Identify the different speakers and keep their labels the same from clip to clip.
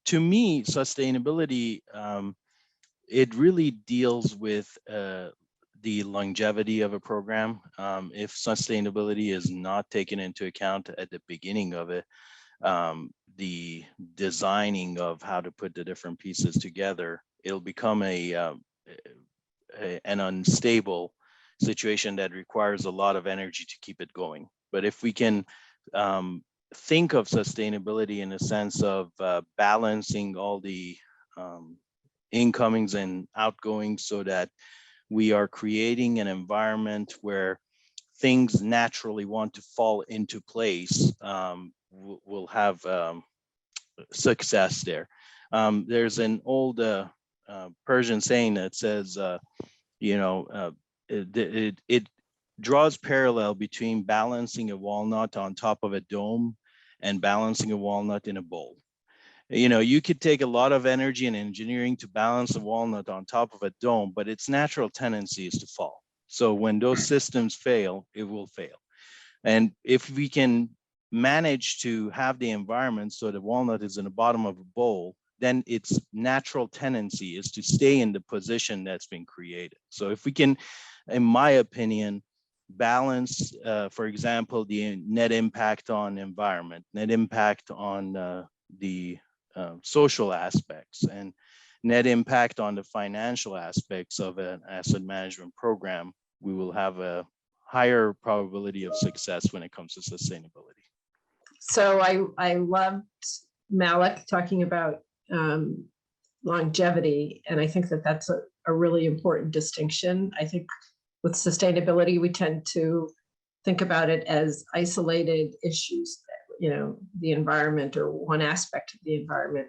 Speaker 1: to me, sustainability, it really deals with the longevity of a program. If sustainability is not taken into account at the beginning of it, the designing of how to put the different pieces together, it'll become an unstable situation that requires a lot of energy to keep it going. But if we can think of sustainability in a sense of balancing all the incomings and outgoings so that we are creating an environment where things naturally want to fall into place, we'll have success there. There's an old Persian saying that says, it draws parallel between balancing a walnut on top of a dome and balancing a walnut in a bowl. You could take a lot of energy and engineering to balance a walnut on top of a dome, but its natural tendency is to fall. So when those systems fail, it will fail. And if we can manage to have the environment so the walnut is in the bottom of a bowl, then its natural tendency is to stay in the position that's been created. So if we can, in my opinion, balance, for example, the net impact on environment, net impact on the social aspects, and net impact on the financial aspects of an asset management program, we will have a higher probability of success when it comes to sustainability.
Speaker 2: So I loved Malak talking about longevity, and I think that that's a really important distinction. I think with sustainability, we tend to think about it as isolated issues, the environment or one aspect of the environment.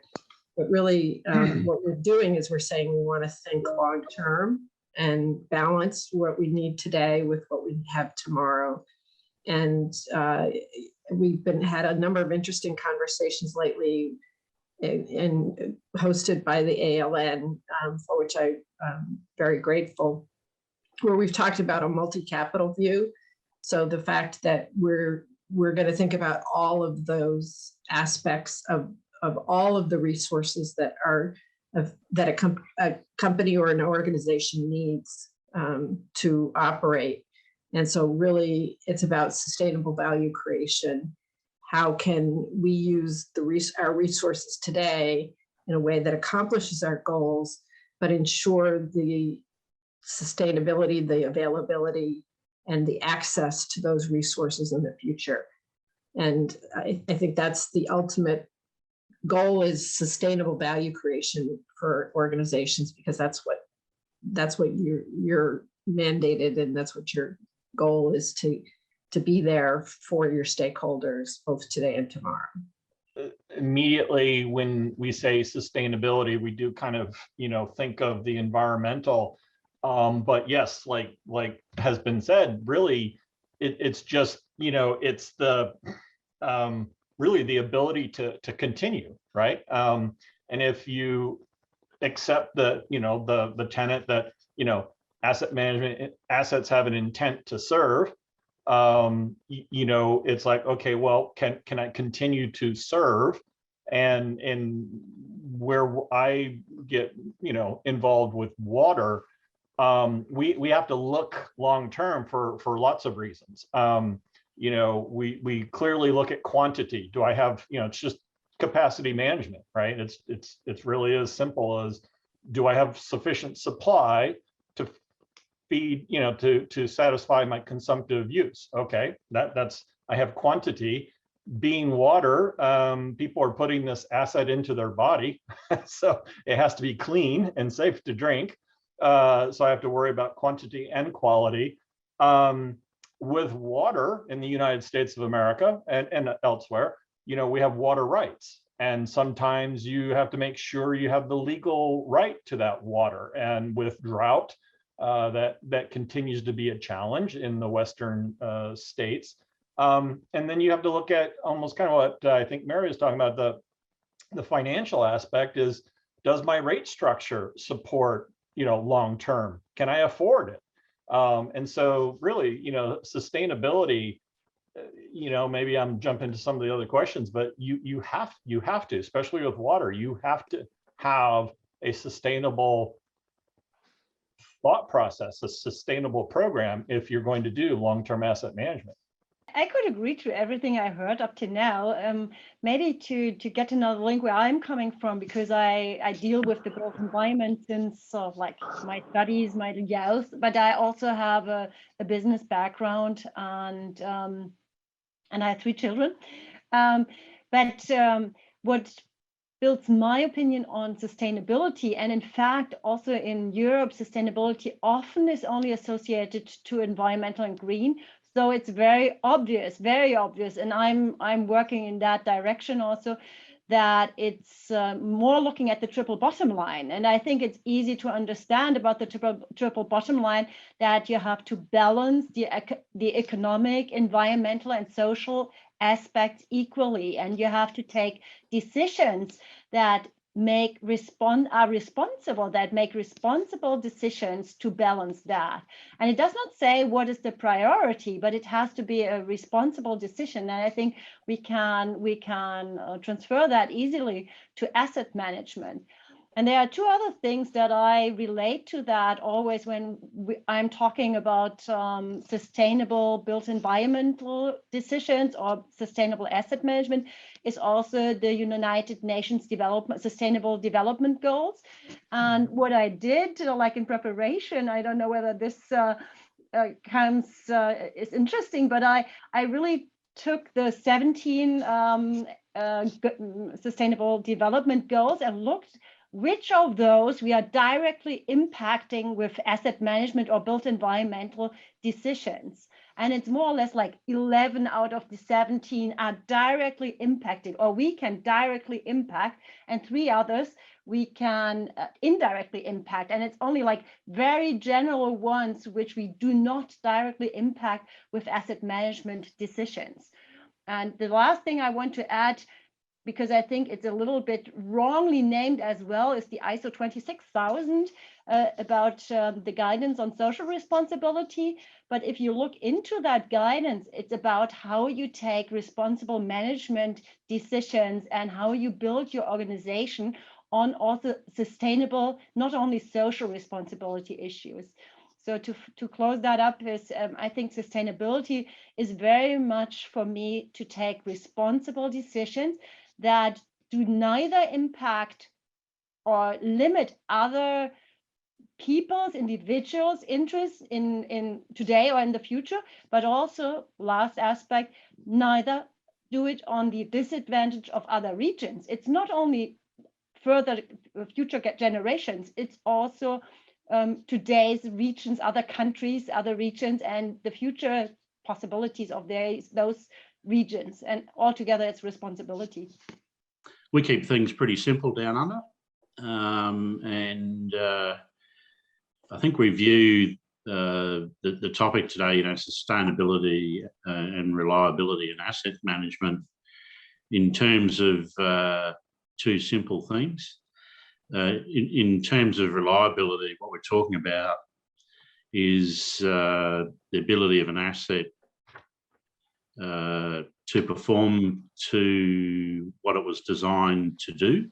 Speaker 2: But really, what we're doing is we're saying we want to think long term and balance what we need today with what we have tomorrow. And we've had a number of interesting conversations lately and hosted by the ALN, for which I'm very grateful, where we've talked about a multi-capital view. So the fact that we're going to think about all of those aspects of all of the resources that a company or an organization needs to operate. And so really it's about sustainable value creation. How can we use our resources today in a way that accomplishes our goals, but ensure the sustainability, the availability, and the access to those resources in the future. And I think that's the ultimate goal, is sustainable value creation for organizations, because that's what you're mandated, and that's what your goal is, to be there for your stakeholders both today and tomorrow.
Speaker 3: Immediately when we say sustainability, we do kind of think of the environmental, but yes, like has been said, really it's just it's the really the ability to continue, right? And if you accept the the tenet that asset management assets have an intent to serve, it's like, okay, well, can I continue to serve? And where I get involved with water, we have to look long term for lots of reasons. We clearly look at quantity. Do I have, it's just capacity management, right? It's really as simple as, do I have sufficient supply to feed, to satisfy my consumptive use? Okay, that's I have quantity. Being water, people are putting this asset into their body, so it has to be clean and safe to drink. So I have to worry about quantity and quality. With water in the United States of America and elsewhere, we have water rights. And sometimes you have to make sure you have the legal right to that water. And with drought, that continues to be a challenge in the Western states. And then you have to look at almost kind of what I think Mary was talking about, the financial aspect is, does my rate structure support, long term? Can I afford it? And so really, sustainability you know, maybe I'm jumping to some of the other questions, but you have to, especially with water, you have to have a sustainable thought process, a sustainable program if you're going to do long-term asset management.
Speaker 4: I could agree to everything I heard up to now. Maybe to get another link where I'm coming from, because I deal with the built environment since sort of like my studies, my youth, but I also have a business background, and I have 3 children. What builds my opinion on sustainability, and in fact also in Europe, sustainability often is only associated to environmental and green. So it's very obvious, and I'm working in that direction also, that it's more looking at the triple bottom line. And I think it's easy to understand about the triple bottom line, that you have to balance the economic, environmental, and social aspects equally, and you have to take decisions that make responsible decisions to balance that. And it does not say what is the priority, but it has to be a responsible decision. And I think we can transfer that easily to asset management. And there are 2 other things that I relate to that always when I'm talking about sustainable built environmental decisions or sustainable asset management, is also the United Nations Sustainable Development Goals. And what I did, like in preparation, I don't know whether this is interesting, but I really took the 17 Sustainable Development Goals and looked which of those we are directly impacting with asset management or built environmental decisions. And it's more or less like 11 out of the 17 are directly impacted, or we can directly impact, and 3 others we can indirectly impact. And it's only like very general ones which we do not directly impact with asset management decisions. And the last thing I want to add, because I think it's a little bit wrongly named as well, is the ISO 26000 about the guidance on social responsibility. But if you look into that guidance, it's about how you take responsible management decisions and how you build your organization on also sustainable, not only social responsibility issues. So to close that up is, I think sustainability is very much for me to take responsible decisions that do neither impact or limit other people's, individuals' interests in today or in the future, but also, last aspect, neither do it on the disadvantage of other regions. It's not only further future generations, it's also today's regions, other countries, other regions, and the future possibilities of those regions. And altogether, it's responsibility.
Speaker 5: We keep things pretty simple down under. I think we view the topic today, sustainability and reliability and asset management in terms of 2 simple things. In terms of reliability, what we're talking about is the ability of an asset to perform to what it was designed to do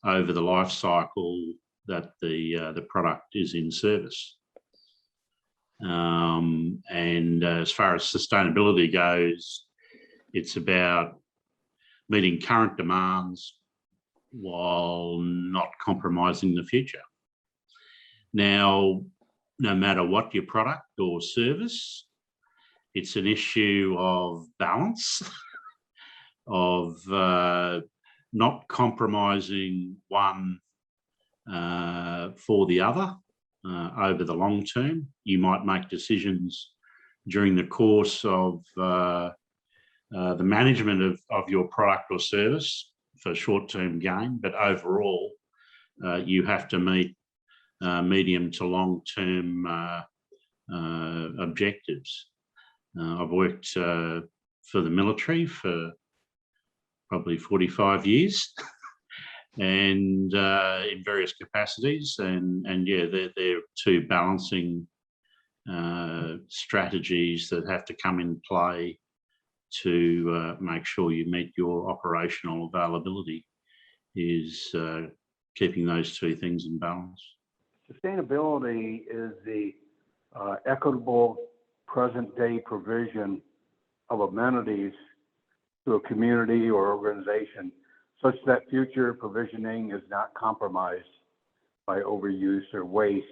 Speaker 5: over the life cycle that the product is in service. And as far as sustainability goes, it's about meeting current demands while not compromising the future. Now, no matter what your product or service, it's an issue of balance, of not compromising one for the other over the long term. You might make decisions during the course of the management of your product or service for short-term gain, but overall, you have to meet medium to long-term objectives. I've worked for the military for probably 45 years and in various capacities, and yeah, they're 2 balancing strategies that have to come in play to make sure you meet your operational availability is keeping those two things in balance.
Speaker 6: Sustainability is the equitable present-day provision of amenities to a community or organization such that future provisioning is not compromised by overuse or waste.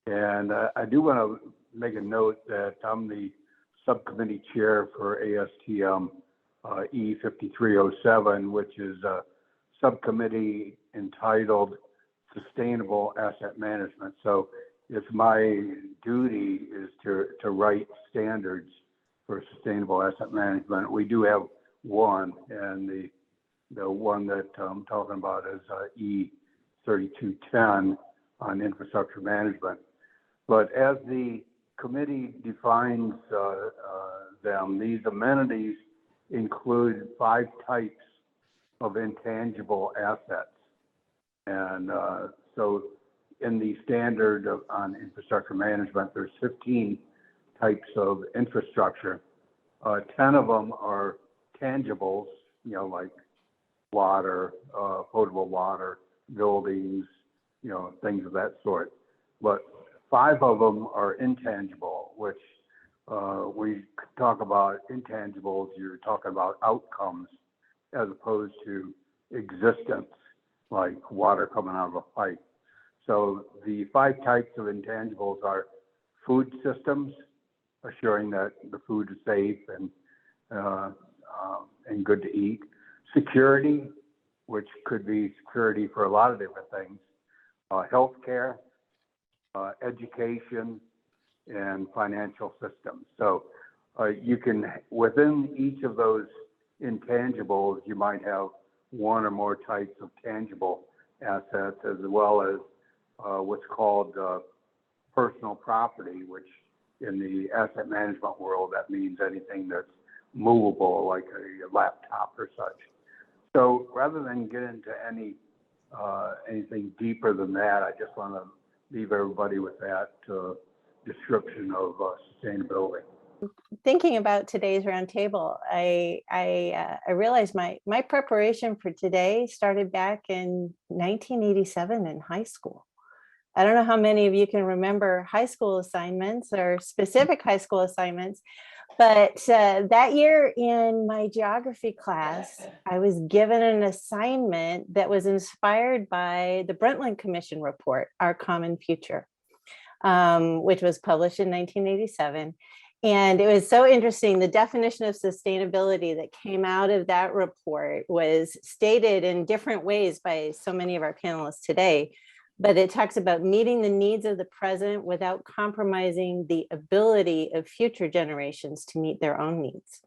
Speaker 6: And I do want to make a note that I'm the subcommittee chair for ASTM E5307, which is a subcommittee entitled Sustainable Asset Management. So it's my duty is to write standards for sustainable asset management. We do have one, and the one that I'm talking about is E3210 on infrastructure management. But as the committee defines them, these amenities include 5 types of intangible assets. And so in the standard on infrastructure management, there's 15 types of infrastructure. 10 of them are tangibles, like water, potable water, buildings, things of that sort. But 5 of them are intangible, which we talk about intangibles, you're talking about outcomes as opposed to existence, like water coming out of a pipe. So the 5 types of intangibles are food systems, assuring that the food is safe and good to eat. Security, which could be security for a lot of different things. Healthcare, education, and financial systems. So you can, within each of those intangibles, you might have one or more types of tangible assets, as well as what's called personal property, which in the asset management world, that means anything that's movable, like a laptop or such. So rather than get into anything deeper than that, I just want to leave everybody with that description of sustainability.
Speaker 7: Thinking about today's roundtable, I realized my preparation for today started back in 1987 in high school. I don't know how many of you can remember high school assignments or specific high school assignments, but that year in my geography class, I was given an assignment that was inspired by the Brundtland Commission report, Our Common Future, which was published in 1987. And it was so interesting. The definition of sustainability that came out of that report was stated in different ways by so many of our panelists today. But it talks about meeting the needs of the present without compromising the ability of future generations to meet their own needs.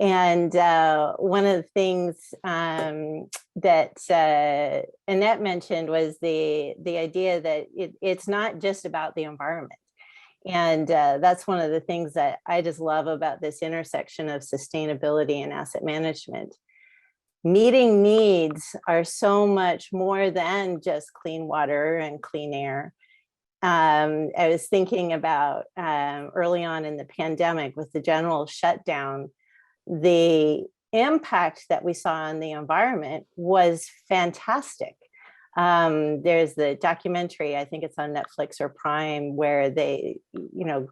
Speaker 7: And one of the things that Annette mentioned was the idea that it's not just about the environment. And that's one of the things that I just love about this intersection of sustainability and asset management. Meeting needs are so much more than just clean water and clean air. I was thinking about early on in the pandemic with the general shutdown, the impact that we saw on the environment was fantastic. There's the documentary, I think it's on Netflix or Prime, where they,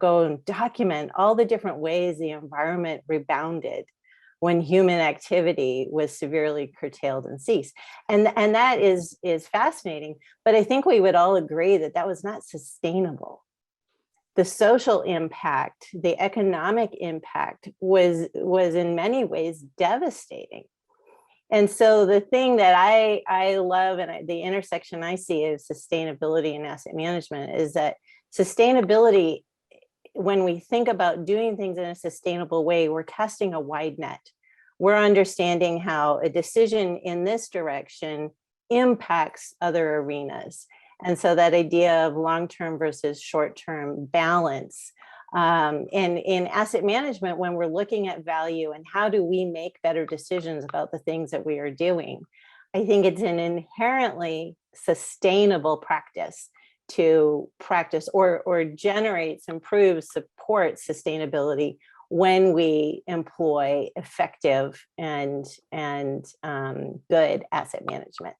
Speaker 7: go and document all the different ways the environment rebounded when human activity was severely curtailed and ceased. And that is fascinating, but I think we would all agree that that was not sustainable. The social impact, the economic impact was in many ways devastating. And so the thing that I love and the intersection I see of sustainability and asset management is that sustainability, when we think about doing things in a sustainable way, we're casting a wide net. We're understanding how a decision in this direction impacts other arenas. And so that idea of long-term versus short-term balance. And in asset management, when we're looking at value and how do we make better decisions about the things that we are doing, I think it's an inherently sustainable practice to practice or generates, improves, supports sustainability when we employ effective and good asset management.